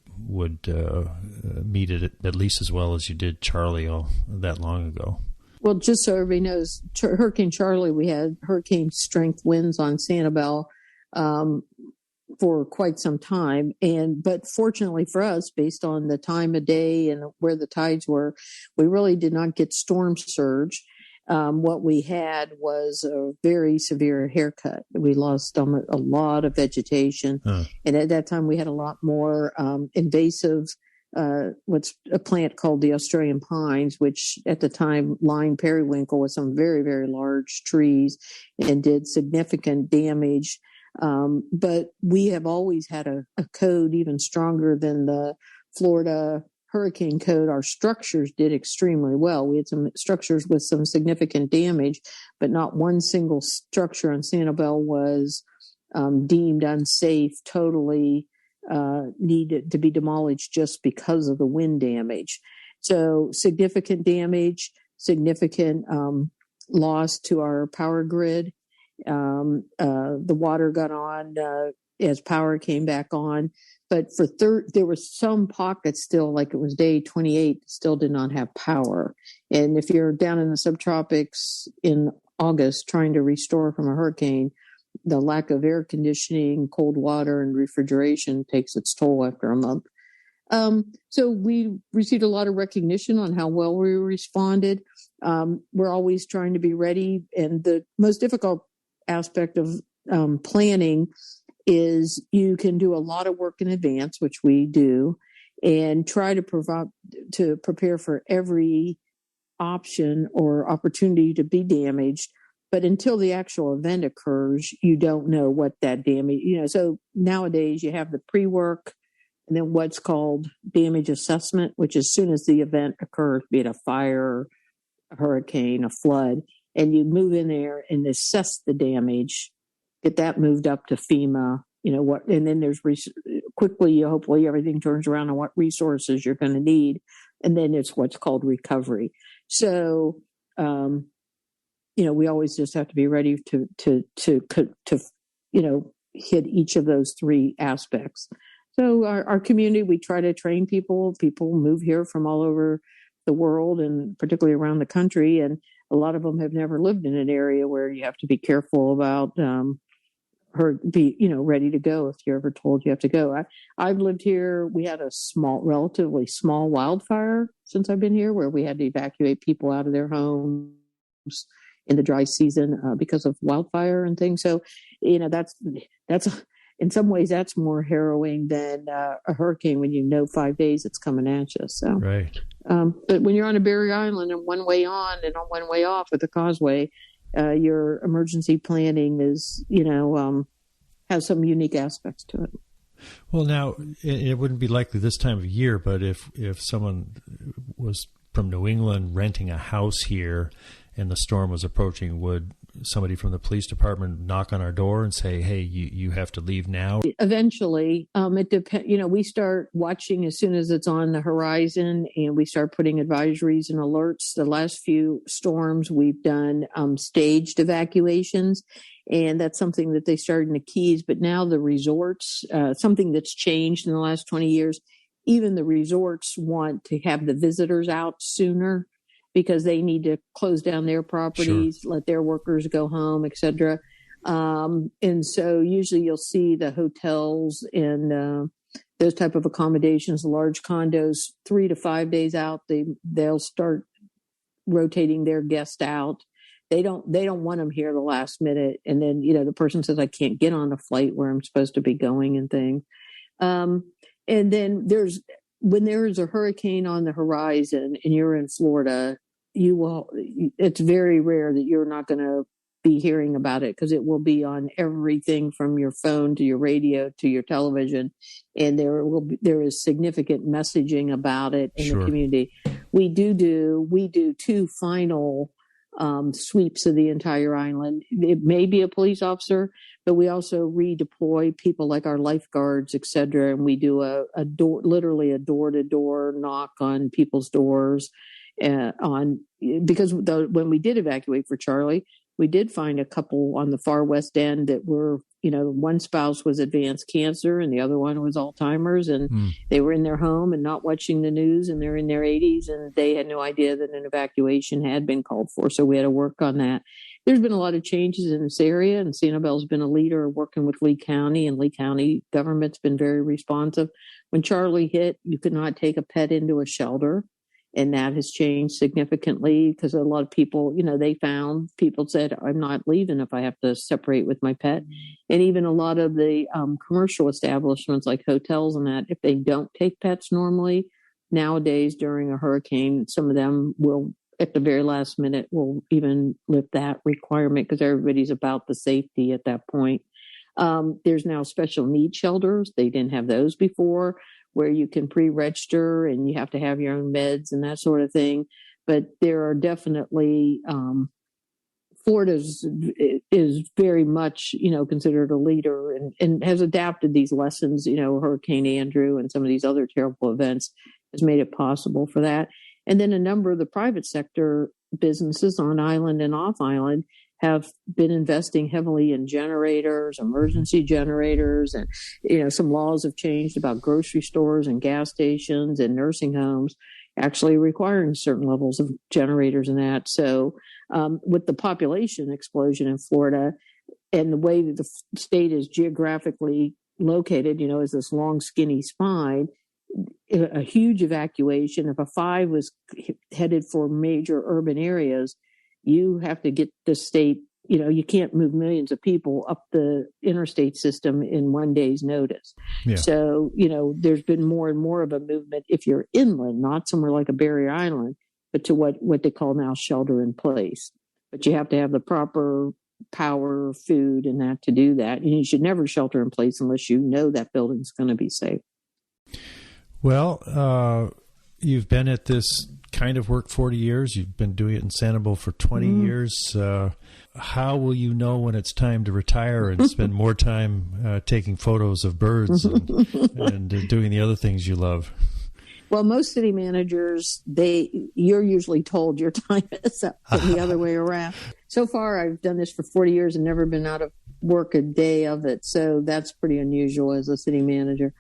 meet it at least as well as you did Charlie all that long ago? Well, just so everybody knows, Hurricane Charlie, we had hurricane strength winds on Sanibel for quite some time. But fortunately for us, based on the time of day and where the tides were, we really did not get storm surge. What we had was a very severe haircut. We lost a lot of vegetation. And at that time we had a lot more invasive, what's a plant called the Australian pines, which at the time lined periwinkle with some very, very large trees and did significant damage. But we have always had a code even stronger than the Florida hurricane code. Our structures did extremely well. We had some structures with some significant damage, but not one single structure on Sanibel was deemed unsafe, totally needed to be demolished just because of the wind damage. So significant damage, significant loss to our power grid. The water got on as power came back on. But there were some pockets still, like it was day 28, still did not have power. And if you're down in the subtropics in August trying to restore from a hurricane, the lack of air conditioning, cold water, and refrigeration takes its toll after a month. So we received a lot of recognition on how well we responded. We're always trying to be ready. And the most difficult aspect of planning is you can do a lot of work in advance, which we do, and try to prepare for every option or opportunity to be damaged. But until the actual event occurs, you don't know what that damage, so nowadays you have the pre-work and then what's called damage assessment, which as soon as the event occurs, be it a fire, a hurricane, a flood, and you move in there and assess the damage, get that moved up to FEMA, and then there's quickly, hopefully everything turns around on what resources you're going to need. And then it's what's called recovery. So, we always just have to be ready to hit each of those three aspects. So our community, we try to train people. People move here from all over the world and particularly around the country. And a lot of them have never lived in an area where you have to be careful about ready to go if you're ever told you have to go. I've lived here. We had a relatively small wildfire since I've been here where we had to evacuate people out of their homes in the dry season because of wildfire and things. So, that's in some ways that's more harrowing than a hurricane when 5 days it's coming at you. So, right. But when you're on a barrier island and one way on and one way off with the causeway, your emergency planning is, has some unique aspects to it. Well, now it wouldn't be likely this time of year, but if someone was from New England renting a house here and the storm was approaching, would somebody from the police department knock on our door and say, hey, you have to leave now? Eventually, it depends. We start watching as soon as it's on the horizon, and we start putting advisories and alerts. The last few storms, we've done staged evacuations, and that's something that they started in the Keys. But now the resorts, something that's changed in the last 20 years, even the resorts want to have the visitors out sooner because they need to close down their properties, sure, let their workers go home, et cetera. And so usually you'll see the hotels and those type of accommodations, large condos, 3 to 5 days out, they'll start rotating their guests out. They don't want them here the last minute. And then, the person says, I can't get on a flight where I'm supposed to be going and things. And then when there is a hurricane on the horizon and you're in Florida, it's very rare that you're not going to be hearing about it because it will be on everything from your phone to your radio to your television. And there is significant messaging about it in, sure, the community. We do 2 final sweeps of the entire island. It may be a police officer, but we also redeploy people like our lifeguards, et cetera. And we do literally a door-to-door knock on people's doors because when we did evacuate for Charlie, we did find a couple on the far west end that were, one spouse was advanced cancer and the other one was Alzheimer's, and they were in their home and not watching the news, and they're in their 80s, and they had no idea that an evacuation had been called for. So we had to work on that. There's been a lot of changes in this area, and Sanibel's been a leader working with Lee County, and Lee County government's been very responsive. When Charlie hit, you could not take a pet into a shelter. And that has changed significantly because a lot of people, people said, I'm not leaving if I have to separate with my pet. And even a lot of the commercial establishments like hotels and that, if they don't take pets normally, nowadays during a hurricane, some of them will, at the very last minute, will even lift that requirement because everybody's about the safety at that point. There's now special needs shelters. They didn't have those before, where you can pre-register and you have to have your own meds and that sort of thing. But there are definitely, Florida is very much, considered a leader and has adapted these lessons. Hurricane Andrew and some of these other terrible events has made it possible for that. And then a number of the private sector businesses on island and off island have been investing heavily in generators, emergency generators, and some laws have changed about grocery stores and gas stations and nursing homes actually requiring certain levels of generators and that. So with the population explosion in Florida and the way that the state is geographically located, is this long, skinny spine, a huge evacuation. If a 5 was headed for major urban areas, you have to get the state, you can't move millions of people up the interstate system in one day's notice. Yeah. So, there's been more and more of a movement if you're inland, not somewhere like a barrier island, but to what they call now shelter in place. But you have to have the proper power, food, and that to do that. And you should never shelter in place unless you know that building's going to be safe. Well, you've been at this kind of work 40 years. You've been doing it in Sanibel for 20 years. How will you know when it's time to retire and spend more time taking photos of birds and doing the other things you love? Well, most city managers, you're usually told your time is up, and the other way around. So far, I've done this for 40 years and never been out of work a day of it. So that's pretty unusual as a city manager.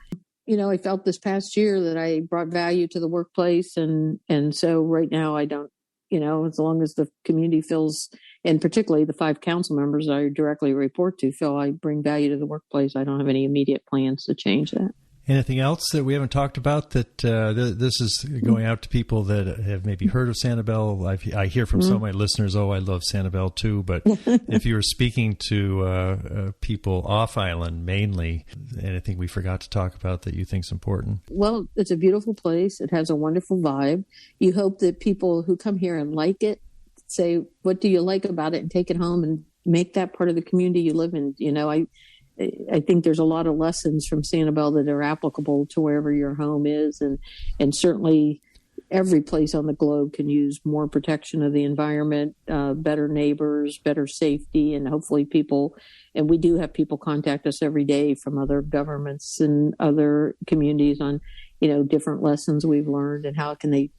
I felt this past year that I brought value to the workplace. And so right now I don't, as long as the community feels, and particularly the 5 council members I directly report to feel I bring value to the workplace, I don't have any immediate plans to change that. Anything else that we haven't talked about that this is going out to people that have maybe heard of Sanibel? I hear from some of my listeners, I love Sanibel too. But if you were speaking to people off island mainly, anything we forgot to talk about that you think is important? Well, it's a beautiful place. It has a wonderful vibe. You hope that people who come here and like it say, what do you like about it, and take it home and make that part of the community you live in. I think there's a lot of lessons from Sanibel that are applicable to wherever your home is. And certainly every place on the globe can use more protection of the environment, better neighbors, better safety, and hopefully and we do have people contact us every day from other governments and other communities on, different lessons we've learned and how can they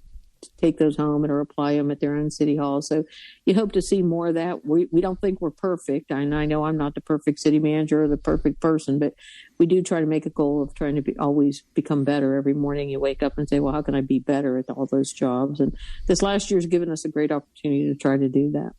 take those home or apply them at their own city hall. So you hope to see more of that. We don't think we're perfect. And I know I'm not the perfect city manager or the perfect person, but we do try to make a goal of trying to always become better. Every morning you wake up and say, well, how can I be better at all those jobs? And this last year's given us a great opportunity to try to do that.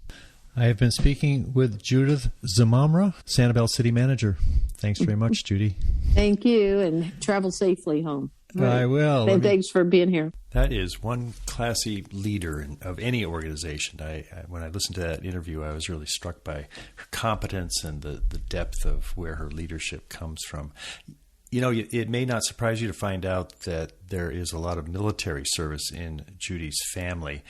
I have been speaking with Judith Zimomra, Sanibel City Manager. Thanks very much, Judy. Thank you, and travel safely home. Right. I will. And thanks for being here. That is one classy leader of any organization. When I listened to that interview, I was really struck by her competence and the depth of where her leadership comes from. It may not surprise you to find out that there is a lot of military service in Judy's family.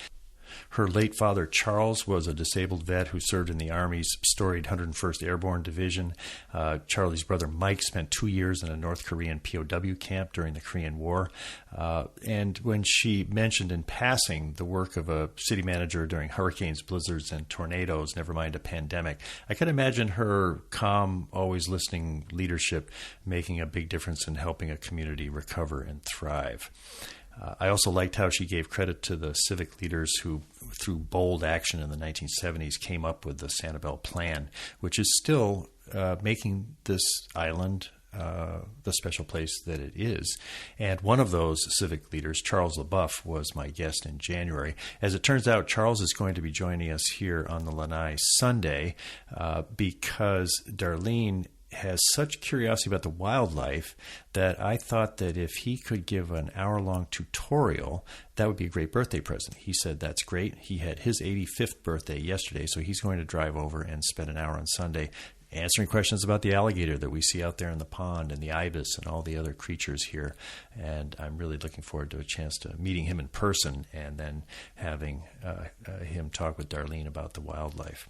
Her late father, Charles, was a disabled vet who served in the Army's storied 101st Airborne Division. Charlie's brother, Mike, spent 2 years in a North Korean POW camp during the Korean War. And when she mentioned in passing the work of a city manager during hurricanes, blizzards, and tornadoes, never mind a pandemic, I could imagine her calm, always listening leadership making a big difference in helping a community recover and thrive. I also liked how she gave credit to the civic leaders who, through bold action in the 1970s, came up with the Sanibel Plan, which is still making this island the special place that it is. And one of those civic leaders, Charles LaBeouf, was my guest in January. As it turns out, Charles is going to be joining us here on the Lanai Sunday because Darlene has such curiosity about the wildlife that I thought that if he could give an hour-long tutorial, that would be a great birthday present. He said that's great. He had his 85th birthday yesterday, so he's going to drive over and spend an hour on Sunday answering questions about the alligator that we see out there in the pond and the ibis and all the other creatures here. And I'm really looking forward to a chance to meeting him in person and then having him talk with Darlene about the wildlife.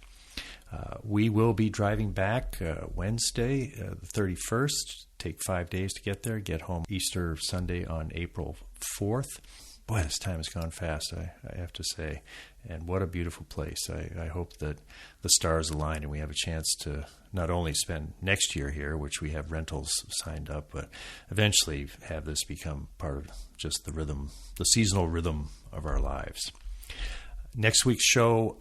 We will be driving back Wednesday, the 31st. Take 5 days to get there. Get home Easter Sunday on April 4th. Boy, this time has gone fast, I have to say. And what a beautiful place. I hope that the stars align and we have a chance to not only spend next year here, which we have rentals signed up, but eventually have this become part of just the rhythm, the seasonal rhythm of our lives. Next week's show,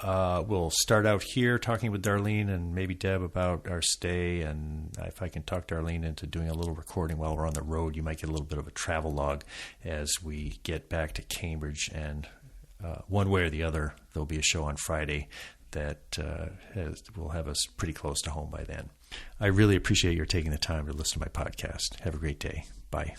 we'll start out here talking with Darlene and maybe Deb about our stay. And if I can talk Darlene into doing a little recording while we're on the road, you might get a little bit of a travel log as we get back to Cambridge. And one way or the other, there'll be a show on Friday that will have us pretty close to home by then. I really appreciate your taking the time to listen to my podcast. Have a great day. Bye.